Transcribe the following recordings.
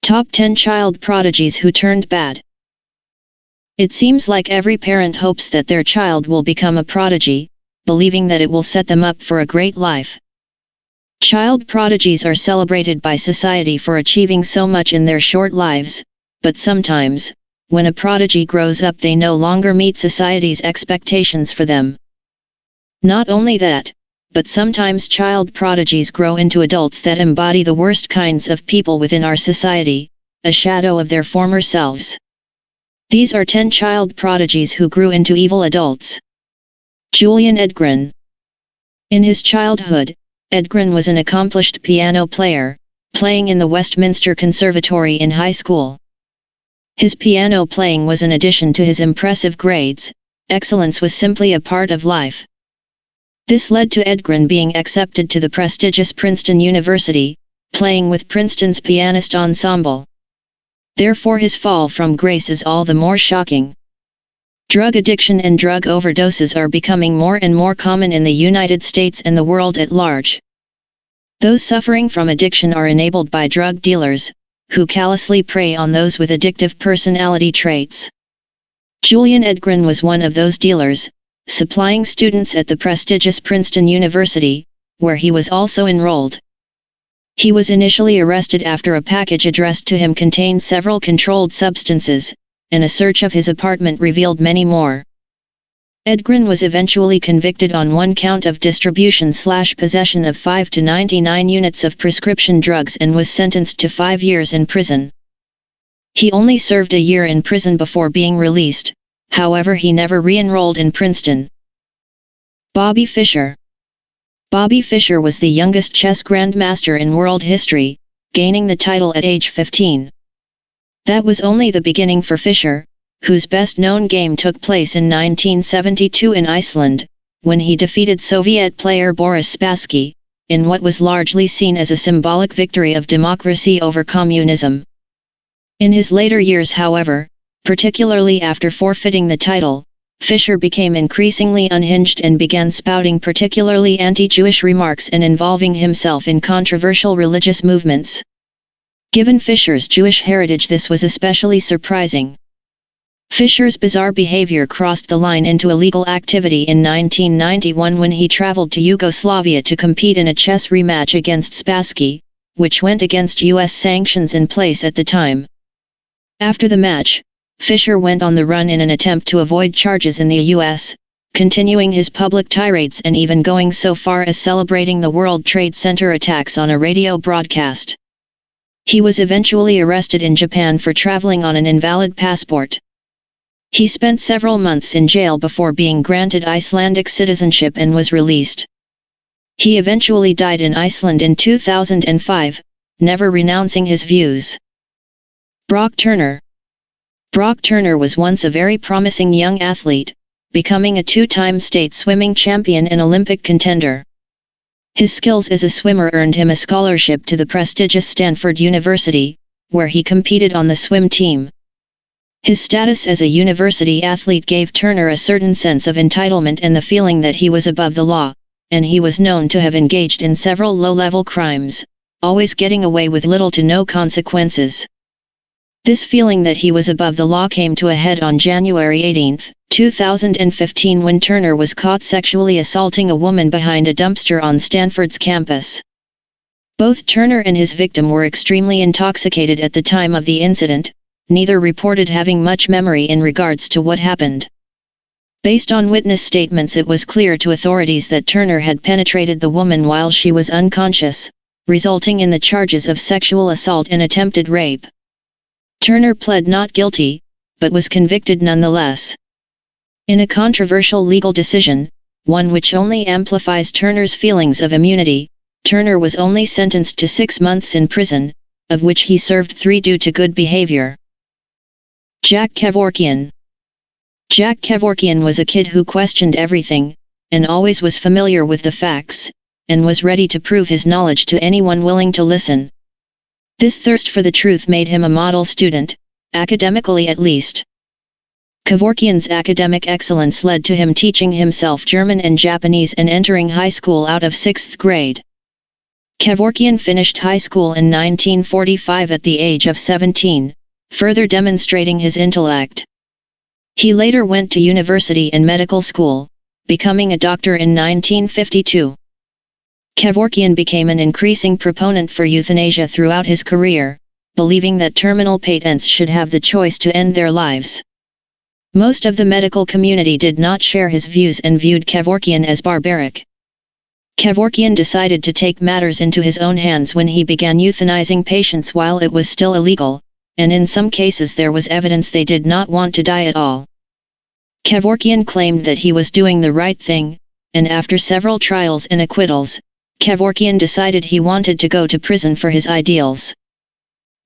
Top 10 Child Prodigies Who Turned Bad. It seems like every parent hopes that their child will become a prodigy, believing that it will set them up for a great life. Child prodigies are celebrated by society for achieving so much in their short lives, but sometimes, when a prodigy grows up, they no longer meet society's expectations for them. Not only that, but sometimes child prodigies grow into adults that embody the worst kinds of people within our society, a shadow of their former selves. These are 10 child prodigies who grew into evil adults. Julian Edgren. In his childhood, Edgren was an accomplished piano player, playing in the Westminster Conservatory in high school. His piano playing was an addition to his impressive grades. Excellence was simply a part of life. This led to Edgren being accepted to the prestigious Princeton University, playing with Princeton's pianist ensemble. Therefore his fall from grace is all the more shocking. Drug addiction and drug overdoses are becoming more and more common in the United States and the world at large. Those suffering from addiction are enabled by drug dealers, who callously prey on those with addictive personality traits. Julian Edgren was one of those dealers, supplying students at the prestigious Princeton University, where he was also enrolled. He was initially arrested after a package addressed to him contained several controlled substances, and a search of his apartment revealed many more. Edgren was eventually convicted on one count of distribution/possession of 5 to 99 units of prescription drugs and was sentenced to 5 years in prison. He only served a year in prison before being released, however he never re-enrolled in Princeton. Bobby Fischer. Bobby Fischer was the youngest chess grandmaster in world history, gaining the title at age 15. That was only the beginning for Fischer, whose best-known game took place in 1972 in Iceland, when he defeated Soviet player Boris Spassky, in what was largely seen as a symbolic victory of democracy over communism. In his later years, however, particularly after forfeiting the title, Fischer became increasingly unhinged and began spouting particularly anti-Jewish remarks and involving himself in controversial religious movements. Given Fischer's Jewish heritage, this was especially surprising. Fischer's bizarre behavior crossed the line into illegal activity in 1991 when he traveled to Yugoslavia to compete in a chess rematch against Spassky, which went against U.S. sanctions in place at the time. After the match, Fischer went on the run in an attempt to avoid charges in the U.S., continuing his public tirades and even going so far as celebrating the World Trade Center attacks on a radio broadcast. He was eventually arrested in Japan for traveling on an invalid passport. He spent several months in jail before being granted Icelandic citizenship and was released. He eventually died in Iceland in 2005, never renouncing his views. Brock Turner. Brock Turner was once a very promising young athlete, becoming a 2-time state swimming champion and Olympic contender. His skills as a swimmer earned him a scholarship to the prestigious Stanford University, where he competed on the swim team. His status as a university athlete gave Turner a certain sense of entitlement and the feeling that he was above the law, and he was known to have engaged in several low-level crimes, always getting away with little to no consequences. This feeling that he was above the law came to a head on January 18, 2015 when Turner was caught sexually assaulting a woman behind a dumpster on Stanford's campus. Both Turner and his victim were extremely intoxicated at the time of the incident. Neither reported having much memory in regards to what happened. Based on witness statements, it was clear to authorities that Turner had penetrated the woman while she was unconscious, resulting in the charges of sexual assault and attempted rape. Turner pled not guilty, but was convicted nonetheless. In a controversial legal decision, one which only amplifies Turner's feelings of immunity, Turner was only sentenced to 6 months in prison, of which he served 3 due to good behavior. Jack Kevorkian. Jack Kevorkian was a kid who questioned everything, and always was familiar with the facts, and was ready to prove his knowledge to anyone willing to listen. This thirst for the truth made him a model student, academically at least. Kevorkian's academic excellence led to him teaching himself German and Japanese and entering high school out of 6th grade. Kevorkian finished high school in 1945 at the age of 17, further demonstrating his intellect. He later went to university and medical school, becoming a doctor in 1952. Kevorkian became an increasing proponent for euthanasia throughout his career, believing that terminal patients should have the choice to end their lives. Most of the medical community did not share his views and viewed Kevorkian as barbaric. Kevorkian decided to take matters into his own hands when he began euthanizing patients while it was still illegal, and in some cases there was evidence they did not want to die at all. Kevorkian claimed that he was doing the right thing, and after several trials and acquittals, Kevorkian decided he wanted to go to prison for his ideals.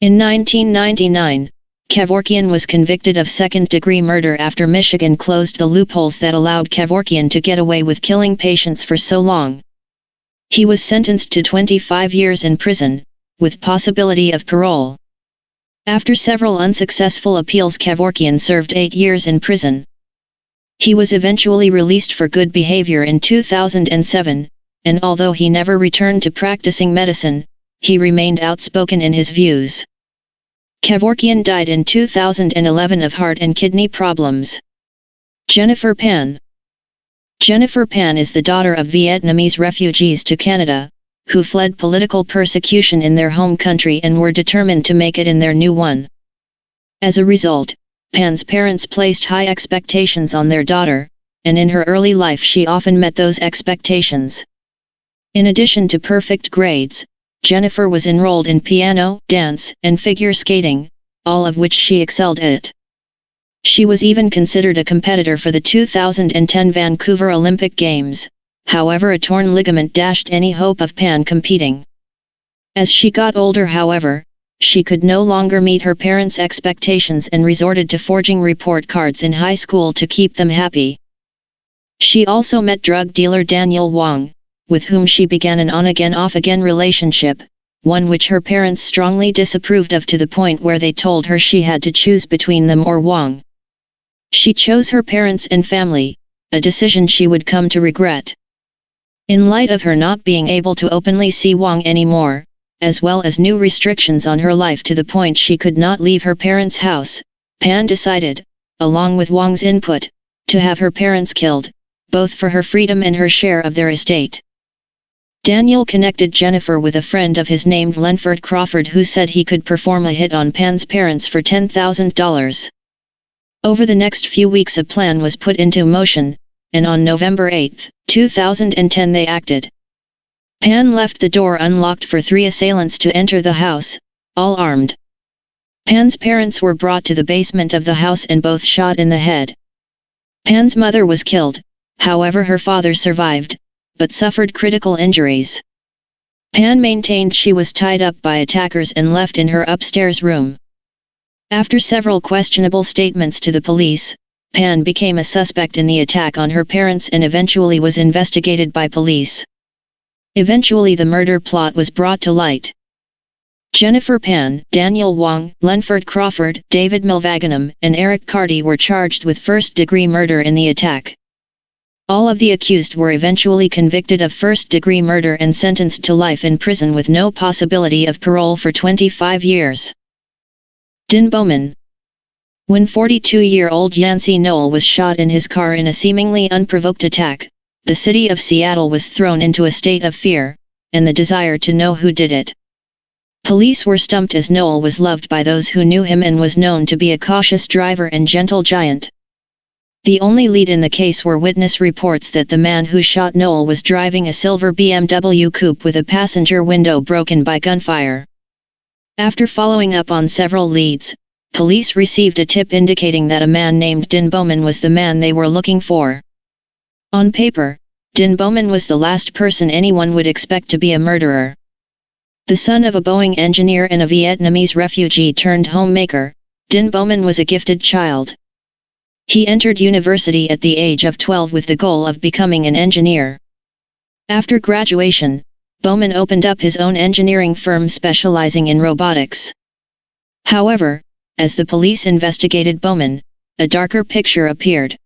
In 1999, Kevorkian was convicted of second-degree murder after Michigan closed the loopholes that allowed Kevorkian to get away with killing patients for so long. He was sentenced to 25 years in prison, with possibility of parole. After several unsuccessful appeals, Kevorkian served 8 years in prison. He was eventually released for good behavior in 2007, and although he never returned to practicing medicine, he remained outspoken in his views. Kevorkian died in 2011 of heart and kidney problems. Jennifer Penn. Jennifer Penn is the daughter of Vietnamese refugees to Canada, who fled political persecution in their home country and were determined to make it in their new one. As a result, Penn's parents placed high expectations on their daughter, and in her early life she often met those expectations. In addition to perfect grades, Jennifer was enrolled in piano, dance, and figure skating, all of which she excelled at. She was even considered a competitor for the 2010 Vancouver Olympic Games, however a torn ligament dashed any hope of Penn competing. As she got older, however, she could no longer meet her parents' expectations and resorted to forging report cards in high school to keep them happy. She also met drug dealer Daniel Wong, with whom she began an on-again off-again relationship, one which her parents strongly disapproved of to the point where they told her she had to choose between them or Wong. She chose her parents and family, a decision she would come to regret. In light of her not being able to openly see Wong anymore, as well as new restrictions on her life to the point she could not leave her parents' house, Penn decided, along with Wong's input, to have her parents killed, both for her freedom and her share of their estate. Daniel connected Jennifer with a friend of his named Lenford Crawford, who said he could perform a hit on Penn's parents for $10,000. Over the next few weeks a plan was put into motion, and on November 8, 2010 they acted. Penn left the door unlocked for 3 assailants to enter the house, all armed. Penn's parents were brought to the basement of the house and both shot in the head. Penn's mother was killed, however her father survived, but suffered critical injuries. Penn maintained she was tied up by attackers and left in her upstairs room. After several questionable statements to the police, Penn became a suspect in the attack on her parents and eventually was investigated by police. Eventually the murder plot was brought to light. Jennifer Penn, Daniel Wong, Lenford Crawford, David Milvaganam, and Eric Carty were charged with first-degree murder in the attack. All of the accused were eventually convicted of first-degree murder and sentenced to life in prison with no possibility of parole for 25 years. Bowman. When 42-year-old Yancey Noel was shot in his car in a seemingly unprovoked attack, the city of Seattle was thrown into a state of fear, and the desire to know who did it. Police were stumped as Noel was loved by those who knew him and was known to be a cautious driver and gentle giant. The only lead in the case were witness reports that the man who shot Noel was driving a silver BMW coupe with a passenger window broken by gunfire. After following up on several leads, police received a tip indicating that a man named Bowman was the man they were looking for. On paper, Bowman was the last person anyone would expect to be a murderer. The son of a Boeing engineer and a Vietnamese refugee turned homemaker, Bowman was a gifted child. He entered university at the age of 12 with the goal of becoming an engineer. After graduation, Bowman opened up his own engineering firm specializing in robotics. However, as the police investigated Bowman, a darker picture appeared.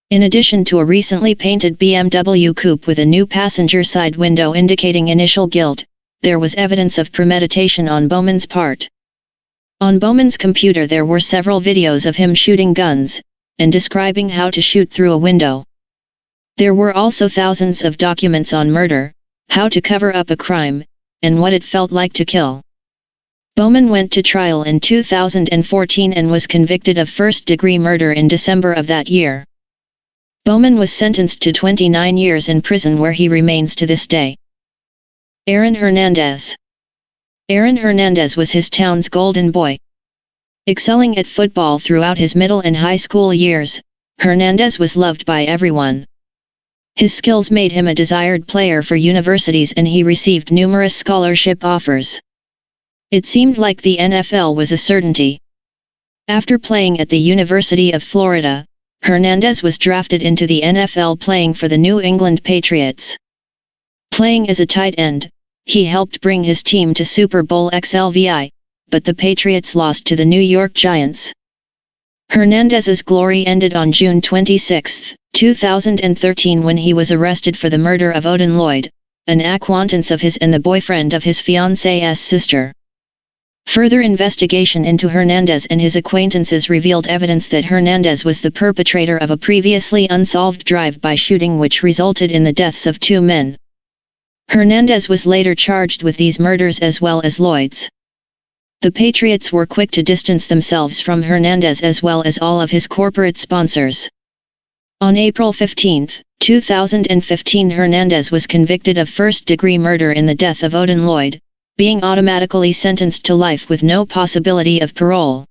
In addition to a recently painted BMW coupe with a new passenger side window indicating initial guilt, there was evidence of premeditation on Bowman's part. On Bowman's computer there were several videos of him shooting guns, and describing how to shoot through a window. There were also thousands of documents on murder, how to cover up a crime, and what it felt like to kill. Bowman went to trial in 2014 and was convicted of first-degree murder in December of that year. Bowman was sentenced to 29 years in prison where he remains to this day. Aaron Hernandez. Aaron Hernandez was his town's golden boy. Excelling at football throughout his middle and high school years, Hernandez was loved by everyone. His skills made him a desired player for universities and he received numerous scholarship offers. It seemed like the NFL was a certainty. After playing at the University of Florida, Hernandez was drafted into the NFL playing for the New England Patriots. Playing as a tight end, he helped bring his team to Super Bowl XLVI, but the Patriots lost to the New York Giants. Hernandez's glory ended on June 26, 2013 when he was arrested for the murder of Odin Lloyd, an acquaintance of his and the boyfriend of his fiancée's sister. Further investigation into Hernandez and his acquaintances revealed evidence that Hernandez was the perpetrator of a previously unsolved drive-by shooting which resulted in the deaths of 2 men. Hernandez was later charged with these murders as well as Lloyd's. The Patriots were quick to distance themselves from Hernandez as well as all of his corporate sponsors. On April 15, 2015 Hernandez was convicted of first-degree murder in the death of Odin Lloyd, being automatically sentenced to life with no possibility of parole.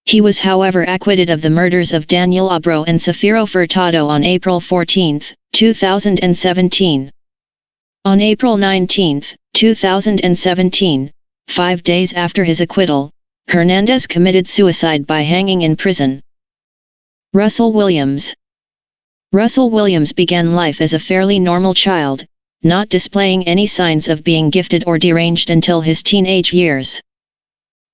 He was however acquitted of the murders of Daniel Obro and Safiro Furtado on April 14, 2017. On April 19, 2017, 5 days after his acquittal, Hernandez committed suicide by hanging in prison. Russell Williams. Russell Williams began life as a fairly normal child, not displaying any signs of being gifted or deranged until his teenage years.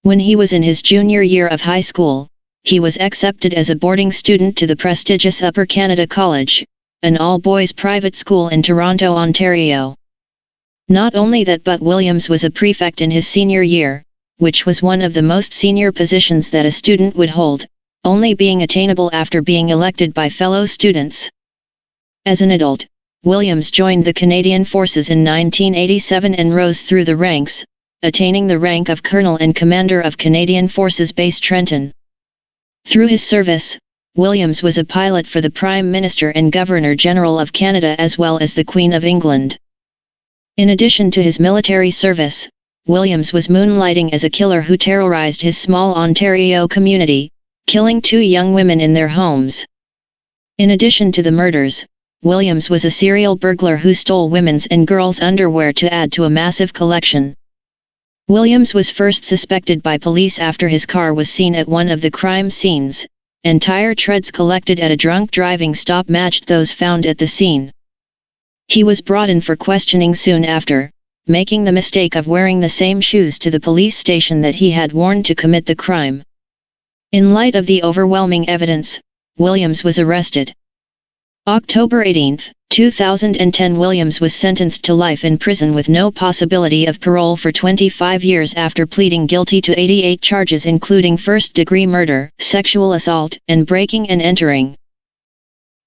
When he was in his junior year of high school, he was accepted as a boarding student to the prestigious Upper Canada College, an all-boys private school in Toronto, Ontario. Not only that, but Williams was a prefect in his senior year, which was one of the most senior positions that a student would hold, only being attainable after being elected by fellow students. As an adult, Williams joined the Canadian Forces in 1987 and rose through the ranks, attaining the rank of Colonel and Commander of Canadian Forces Base Trenton. Through his service, Williams was a pilot for the Prime Minister and Governor-General of Canada as well as the Queen of England. In addition to his military service, Williams was moonlighting as a killer who terrorized his small Ontario community, killing 2 young women in their homes. In addition to the murders, Williams was a serial burglar who stole women's and girls' underwear to add to a massive collection. Williams was first suspected by police after his car was seen at one of the crime scenes, and tire treads collected at a drunk driving stop matched those found at the scene. He was brought in for questioning soon after, making the mistake of wearing the same shoes to the police station that he had worn to commit the crime. In light of the overwhelming evidence, Williams was arrested. October 18, 2010 Williams was sentenced to life in prison with no possibility of parole for 25 years after pleading guilty to 88 charges including first-degree murder, sexual assault, and breaking and entering.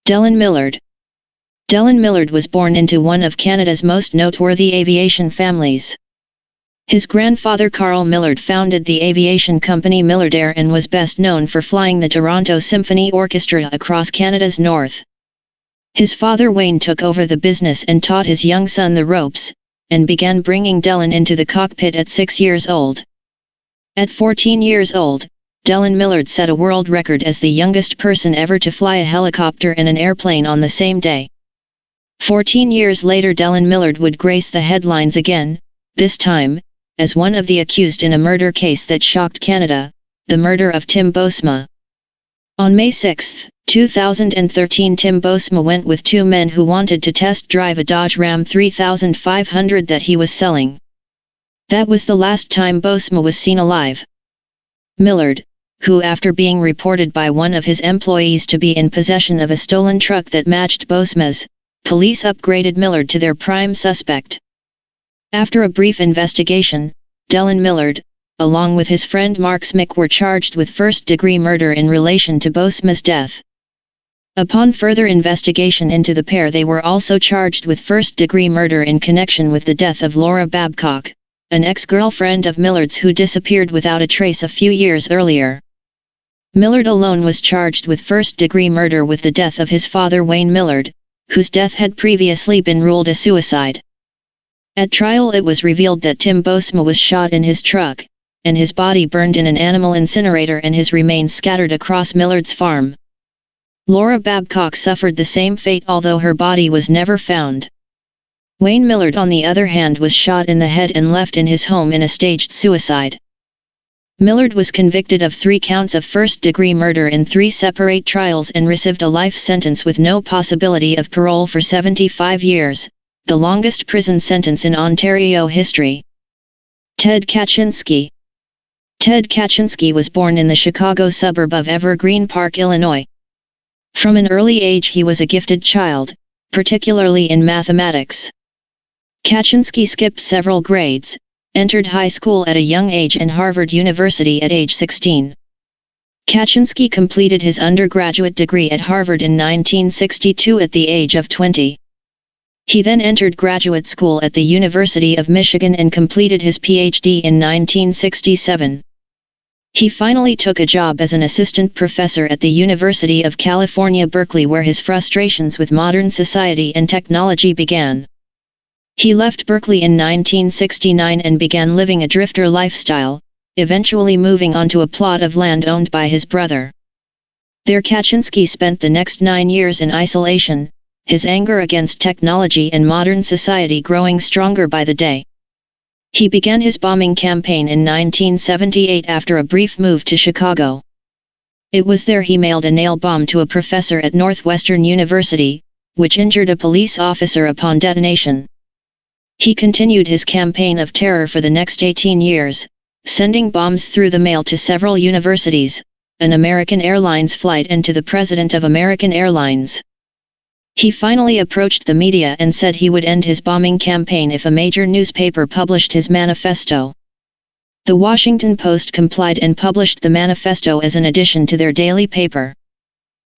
Dellen Millard. Dellen Millard was born into one of Canada's most noteworthy aviation families. His grandfather Carl Millard founded the aviation company Millard Air and was best known for flying the Toronto Symphony Orchestra across Canada's north. His father Wayne took over the business and taught his young son the ropes, and began bringing Dellen into the cockpit at 6 years old. At 14 years old, Dellen Millard set a world record as the youngest person ever to fly a helicopter and an airplane on the same day. 14 years later Dellen Millard would grace the headlines again, this time, as one of the accused in a murder case that shocked Canada, the murder of Tim Bosma. On May 6, 2013 Tim Bosma went with 2 men who wanted to test drive a Dodge Ram 3500 that he was selling. That was the last time Bosma was seen alive. Millard, who after being reported by one of his employees to be in possession of a stolen truck that matched Bosma's, police upgraded Millard to their prime suspect. After a brief investigation, Dellen Millard, along with his friend Mark Smick, were charged with first-degree murder in relation to Bowman's death. Upon further investigation into the pair, they were also charged with first-degree murder in connection with the death of Laura Babcock, an ex-girlfriend of Millard's who disappeared without a trace a few years earlier. Millard alone was charged with first-degree murder with the death of his father Wayne Millard, whose death had previously been ruled a suicide. At trial it was revealed that Tim Bowman was shot in his truck, and his body burned in an animal incinerator and his remains scattered across Millard's farm. Laura Babcock suffered the same fate, although her body was never found. Wayne Millard, on the other hand, was shot in the head and left in his home in a staged suicide. Millard was convicted of 3 counts of first-degree murder in 3 separate trials and received a life sentence with no possibility of parole for 75 years, the longest prison sentence in Ontario history. Ted Kaczynski. Ted Kaczynski was born in the Chicago suburb of Evergreen Park, Illinois. From an early age he was a gifted child, particularly in mathematics. Kaczynski skipped several grades, entered high school at a young age and Harvard University at age 16. Kaczynski completed his undergraduate degree at Harvard in 1962 at the age of 20. He then entered graduate school at the University of Michigan and completed his PhD in 1967. He finally took a job as an assistant professor at the University of California, Berkeley, where his frustrations with modern society and technology began. He left Berkeley in 1969 and began living a drifter lifestyle, eventually moving onto a plot of land owned by his brother. There Kaczynski spent the next 9 years in isolation, his anger against technology and modern society growing stronger by the day. He began his bombing campaign in 1978 after a brief move to Chicago. It was there he mailed a nail bomb to a professor at Northwestern University, which injured a police officer upon detonation. He continued his campaign of terror for the next 18 years, sending bombs through the mail to several universities, an American Airlines flight, and to the president of American Airlines. He finally approached the media and said he would end his bombing campaign if a major newspaper published his manifesto. The Washington Post complied and published the manifesto as an addition to their daily paper.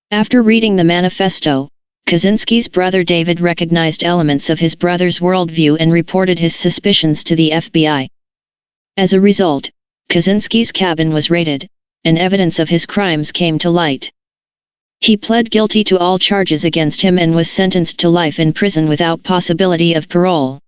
After reading the manifesto, Kaczynski's brother David recognized elements of his brother's worldview and reported his suspicions to the FBI. As a result, Kaczynski's cabin was raided, and evidence of his crimes came to light. He pled guilty to all charges against him and was sentenced to life in prison without possibility of parole.